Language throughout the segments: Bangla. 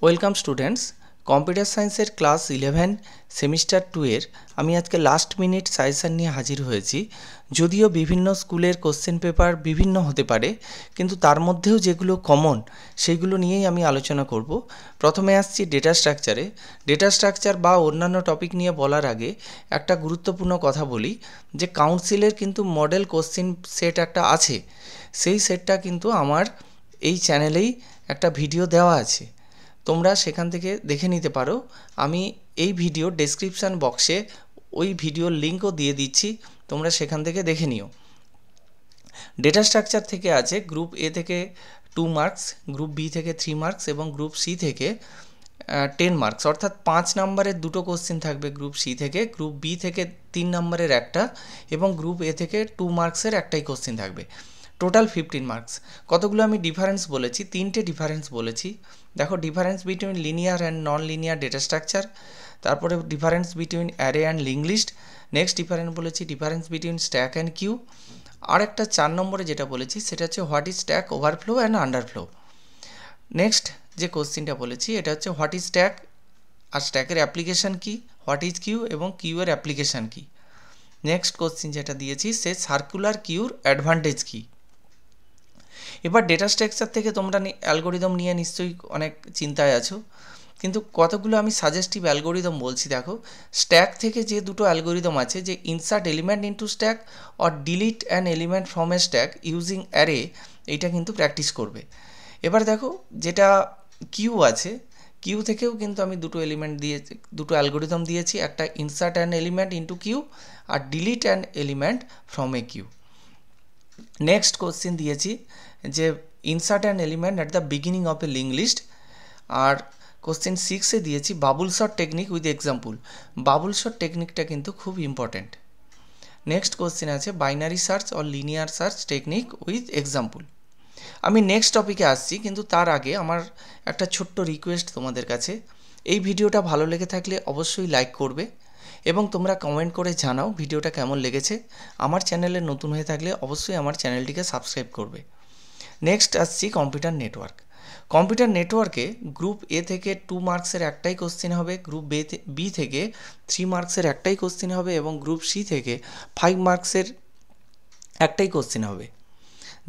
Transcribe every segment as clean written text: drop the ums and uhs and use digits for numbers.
ওয়েলকাম স্টুডেন্টস, কম্পিউটার সায়েন্সের ক্লাস 11 সেমিস্টার 2 এর আমি আজকে লাস্ট মিনিট সাজেশন নিয়ে হাজির হয়েছি। যদিও বিভিন্ন স্কুলের কোশ্চেন পেপার বিভিন্ন হতে পারে, কিন্তু তার মধ্যেও যেগুলো কমন সেইগুলো নিয়েই আমি আলোচনা করব। প্রথমে আসছি ডেটা স্ট্রাকচারে। ডেটা স্ট্রাকচার বা অন্যান্য টপিক নিয়ে বলার আগে একটা গুরুত্বপূর্ণ কথা বলি, যে কাউন্সিলের কিন্তু মডেল কোশ্চেন সেট একটা আছে। সেই সেটটা কিন্তু আমার এই চ্যানেলেই একটা ভিডিও দেওয়া আছে, তোমরা সেখান থেকে দেখে নিতে পারো। আমি এই ভিডিও ডেসক্রিপশান বক্সে ওই ভিডিওর লিঙ্কও দিয়ে দিচ্ছি, তোমরা সেখান থেকে দেখে নিও। ডেটা স্ট্রাকচার থেকে আছে গ্রুপ এ থেকে 2 মার্কস, গ্রুপ বি থেকে 3 মার্কস এবং গ্রুপ সি থেকে 10 মার্কস, অর্থাৎ 5 নম্বরের দুটো কোশ্চেন থাকবে গ্রুপ সি থেকে, গ্রুপ বি থেকে 3 নম্বরের একটা এবং গ্রুপ এ থেকে 2 মার্কসের একটাই কোশ্চেন থাকবে। Total 15 marks. কতগুলো আমি ডিফারেন্স বলেছি? 3টে ডিফারেন্স বলেছি। দেখো, difference between linear and non linear data structure, তারপরে difference between array and link list, next difference বলেছি difference between stack and queue, আর একটা 4 নম্বরে যেটা বলেছি সেটা হচ্ছে what is stack overflow and underflow. Next যে কোশ্চেনটা বলেছি এটা হচ্ছে হোয়াট ইজ স্ট্যাক আর স্ট্যাকের অ্যাপ্লিকেশান কী, হোয়াট ইজ কিউ এবং কিউ এর অ্যাপ্লিকেশান কী। নেক্সট কোশ্চেন যেটা দিয়েছি সে সার্কুলার কিউর অ্যাডভান্টেজ কী। এবার ডেটা স্ট্রাকচার থেকে তোমরা অ্যালগোরিদম নিয়ে নিশ্চয়ই অনেক চিন্তায় আছো, কিন্তু কতগুলো আমি সাজেস্টিভ অ্যালগোরিদম বলছি। দেখো, স্ট্যাক থেকে যে দুটো অ্যালগোরিদম আছে, যে insert element into stack or delete an element from A stack using array, এইটা কিন্তু প্র্যাকটিস করবে। এবার দেখো, যেটা কিউ আছে, কিউ থেকেও কিন্তু আমি দুটো অ্যালগোরিদম দিয়েছি, একটা insert an element into queue আর delete an element from a queue. Next question দিয়েছি যে insert an element at the beginning of a link list, আর কোশ্চেন 6-এ দিয়েছি bubble sort technique with example. Bubble sort টেকনিকটা কিন্তু খুব ইম্পর্ট্যান্ট। নেক্সট কোশ্চেন আছে binary search or linear search technique with example. আমি নেক্সট টপিকে আসছি, কিন্তু তার আগে আমার একটা ছোট্ট রিকোয়েস্ট তোমাদের কাছে। এই ভিডিওটা ভালো লেগে থাকলে অবশ্যই লাইক করবে এবং তোমরা কমেন্ট করে জানাও ভিডিওটা কেমন লেগেছে। আমার চ্যানেলে নতুন হয়ে থাকলে অবশ্যই আমার চ্যানেলটিকে সাবস্ক্রাইব করবে। নেক্সট আসছি কম্পিউটার নেটওয়ার্ক। কম্পিউটার নেটওয়ার্কে গ্রুপ এ থেকে 2 মার্কসের একটাই কোশ্চেন হবে, গ্রুপ বি থেকে 3 মার্কসের একটাই কোশ্চেন হবে এবং গ্রুপ সি থেকে 5 মার্কসের একটাই কোশ্চেন হবে,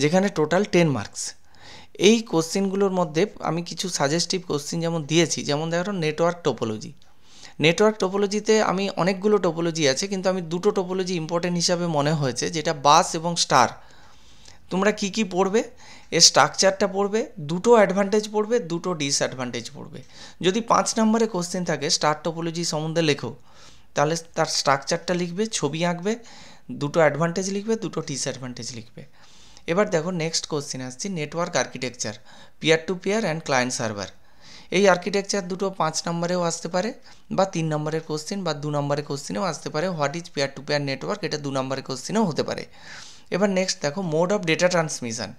যেখানে টোটাল 10 মার্কস। এই কোশ্চেনগুলোর মধ্যে আমি কিছু সাজেস্টিভ কোশ্চেন যেমন দিয়েছি, যেমন দেখো নেটওয়ার্ক টোপোলজি। নেটওয়ার্ক টোপোলজিতে আমি অনেকগুলো টোপোলজি আছে, কিন্তু আমি দুটো টোপোলজি ইম্পর্টেন্ট হিসাবে মনে হয়েছে, যেটা বাস এবং স্টার। তোমরা কি কি পড়বে? এর স্ট্রাকচারটা পড়বে, দুটো অ্যাডভান্টেজ পড়বে, দুটো ডিসঅ্যাডভান্টেজ পড়বে। যদি 5 নম্বরে কোশ্চেন থাকে স্টার টোপোলজি সম্বন্ধে লেখো, তাহলে তার স্ট্রাকচারটা লিখবে, ছবি আঁকবে, দুটো অ্যাডভান্টেজ লিখবে, দুটো ডিসঅ্যাডভান্টেজ লিখবে। এবার দেখো, নেক্সট কোশ্চেন আসছে network architecture, peer to peer and client server. এই আর্কিটেকচার দুটো 5 নম্বরেও আসতে পারে, বা 3 নম্বরের কোশ্চেন বা 2 নম্বরের কোশ্চেনেও আসতে পারে। What is peer to peer network, এটা 2 নম্বরের কোশ্চেনেও হতে পারে। এবার নেক্সট দেখো মোড অফ ডেটা ট্রান্সমিশন।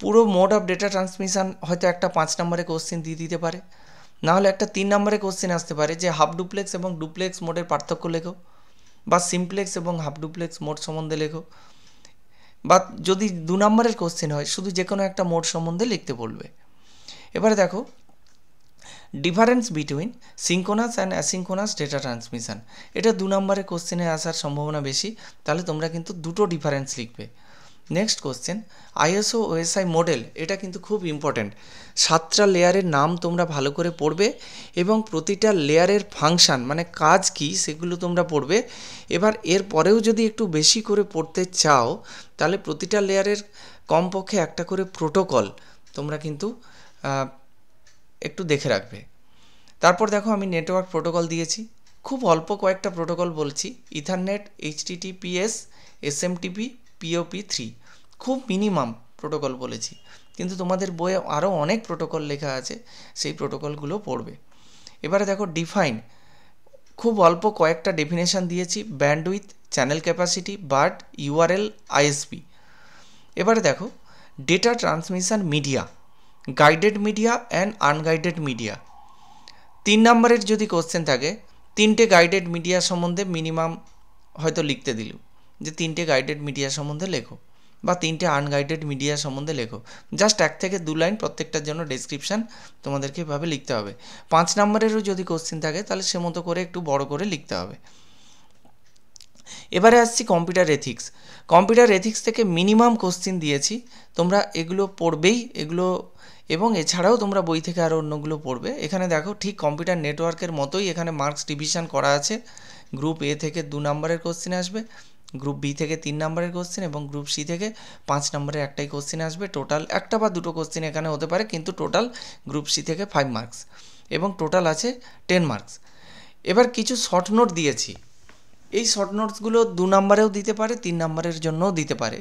পুরো মোড অফ ডেটা ট্রান্সমিশন হয়তো একটা 5 নম্বরে কোশ্চেন দিয়ে দিতে পারে, নাহলে একটা 3 নম্বরে কোশ্চেন আসতে পারে যে হাফ ডুপ্লেক্স এবং ডুপ্লেক্স মোডের পার্থক্য লেখো, বা সিমপ্লেক্স এবং হাফ ডুপ্লেক্স মোড সম্বন্ধে লেখো, বা যদি 2 নম্বরের কোশ্চেন হয় শুধু যে কোনো একটা মোড সম্বন্ধে লিখতে বলবে। এবারে দেখো difference between synchronous and asynchronous data transmission, এটা 2 নম্বরের কোশ্চেনে আসার সম্ভাবনা বেশি, তাহলে তোমরা কিন্তু দুটো ডিফারেন্স লিখবে। Next question ISO OSI model, এটা কিন্তু খুব ইম্পর্ট্যান্ট। 7টা লেয়ারের নাম তোমরা ভালো করে পড়বে এবং প্রতিটা লেয়ারের ফাংশান মানে কাজ কি সেগুলো তোমরা পড়বে। এবার এর পরেও যদি একটু বেশি করে পড়তে চাও, তাহলে প্রতিটা লেয়ারের কমপক্ষে একটা করে প্রোটোকল তোমরা কিন্তু একটু দেখে রাখবে। তারপর দেখো, আমি নেটওয়ার্ক প্রোটোকল দিয়েছি, খুব অল্প কয়েকটা প্রোটোকল বলছি। ইথারনেট, HTTPS, SMTP, POP3, খুব মিনিমাম প্রোটোকল বলেছি, কিন্তু তোমাদের বইয়ে আরও অনেক প্রোটোকল লেখা আছে, সেই প্রোটোকলগুলো পড়বে। এবারে দেখো ডিফাইন, খুব অল্প কয়েকটা ডেফিনেশান দিয়েছি, bandwidth, channel capacity, bird, URL, ISP। এবারে দেখো data transmission media, guided media and unguided media. 3 নম্বরের যদি কোশ্চেন থাকে, 3টে গাইডেড মিডিয়া সম্বন্ধে মিনিমাম হয়তো লিখতে দিল, যে 3টে গাইডেড মিডিয়া সম্বন্ধে লেখো, বা 3টে আনগাইডেড মিডিয়া সম্বন্ধে লেখো। জাস্ট 1 থেকে 2 লাইন প্রত্যেকটার জন্য ডেসক্রিপশান তোমাদেরকে এভাবে লিখতে হবে। 5 নম্বরেরও যদি কোশ্চেন থাকে তাহলে সে মতো করে একটু বড় করে লিখতে হবে। এবারে আসছি কম্পিউটার এথিক্স। কম্পিউটার এথিক্স থেকে মিনিমাম কোশ্চেন দিয়েছি, তোমরা এগুলো পড়বেই, এগুলো এবং এছাড়াও তোমরা বই থেকে আরও অন্যগুলো পড়বে। এখানে দেখো ঠিক কম্পিউটার নেটওয়ার্কের মতোই এখানে মার্কস ডিভিশন করা আছে। গ্রুপ এ থেকে 2 নম্বরের কোশ্চেন আসবে, গ্রুপ বি থেকে 3 নম্বরের কোশ্চেন এবং গ্রুপ সি থেকে 5 নম্বরের একটাই কোশ্চেন আসবে। টোটাল একটা বা দুটো কোশ্চেন এখানে হতে পারে, কিন্তু টোটাল গ্রুপ সি থেকে 5 মার্কস এবং টোটাল আছে 10 মার্কস। এবার কিছু শর্ট নোট দিয়েছি, এই শর্ট নোটসগুলো 2 নম্বরেও দিতে পারে, 3 নম্বরের জন্যও দিতে পারে।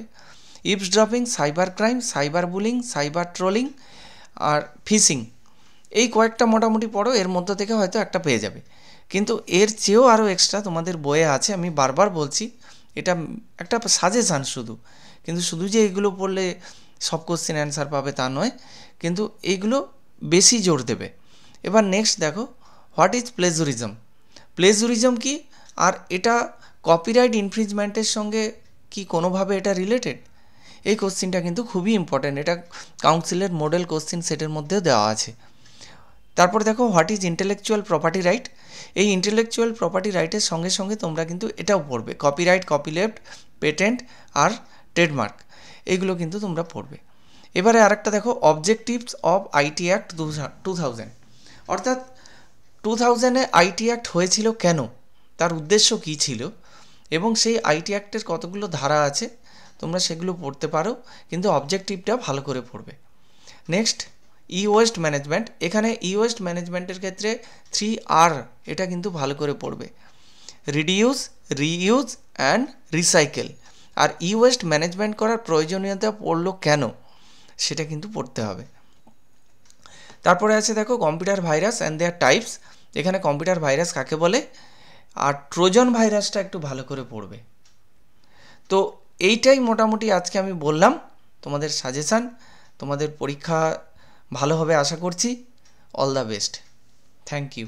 Eavesdropping, cyber crime, cyber bullying, cyber trolling আর ফিশিং, এই কয়েকটা মোটামুটি পড়ো, এর মধ্যে থেকে হয়তো একটা পেয়ে যাবে। কিন্তু এর চেয়েও আরও এক্সট্রা তোমাদের বইয়ে আছে, আমি বারবার বলছি, এটা একটা সাজেশান শুধু, কিন্তু শুধু যে এইগুলো পড়লে সব কোশ্চেন অ্যান্সার পাবে তা নয়, কিন্তু এইগুলো বেশি জোর দেবে। এবার নেক্সট দেখো, হোয়াট ইজ প্লেজুরিজম। প্লেজুরিজম কি, আর এটা কপিরাইট ইনফ্রিঞ্জমেন্টের সঙ্গে কি কোনোভাবে এটা রিলেটেড? এই কোশ্চেনটা কিন্তু খুবই ইম্পর্ট্যান্ট, এটা কাউন্সিলের মডেল কোশ্চেন সেটের মধ্যেও দেওয়া আছে। তারপর দেখো, what is intellectual property right. এই ইন্টেলেকচুয়াল প্রপার্টি রাইটের সঙ্গে সঙ্গে তোমরা কিন্তু এটাও পড়বে, কপিরাইট, কপিলেফট, পেটেন্ট আর ট্রেডমার্ক, এইগুলো কিন্তু তোমরা পড়বে। এবারে আরেকটা দেখো, অবজেক্টিভস অফ আইটি অ্যাক্ট 2000, অর্থাৎ 2000-এ আইটি অ্যাক্ট হয়েছিল কেন, তার উদ্দেশ্য কী ছিল, এবং সেই আইটি অ্যাক্টের কতগুলো ধারা আছে তোমরা সেগুলো পড়তে পারো, কিন্তু অবজেক্টিভটা ভালো করে পড়বে। নেক্সট, ই ওয়েস্ট ম্যানেজমেন্ট। এখানে ই ওয়েস্ট ম্যানেজমেন্টের ক্ষেত্রে 3R, এটা কিন্তু ভালো করে পড়বে, রিডিউস, রিইউজ অ্যান্ড রিসাইকেল। আর ই ওয়েস্ট ম্যানেজমেন্ট করার প্রয়োজনীয়তা পড়লো কেন সেটা কিন্তু পড়তে হবে। তারপরে আছে দেখো, computer virus and their types. এখানে কম্পিউটার ভাইরাস কাকে বলে আর ট্রোজান ভাইরাসটা একটু ভালো করে পড়বে। তো এইটাই মোটামুটি আজকে আমি বললাম তোমাদের সাজেশান। তোমাদের পরীক্ষা ভালো হবে আশা করছি। All the best, thank you.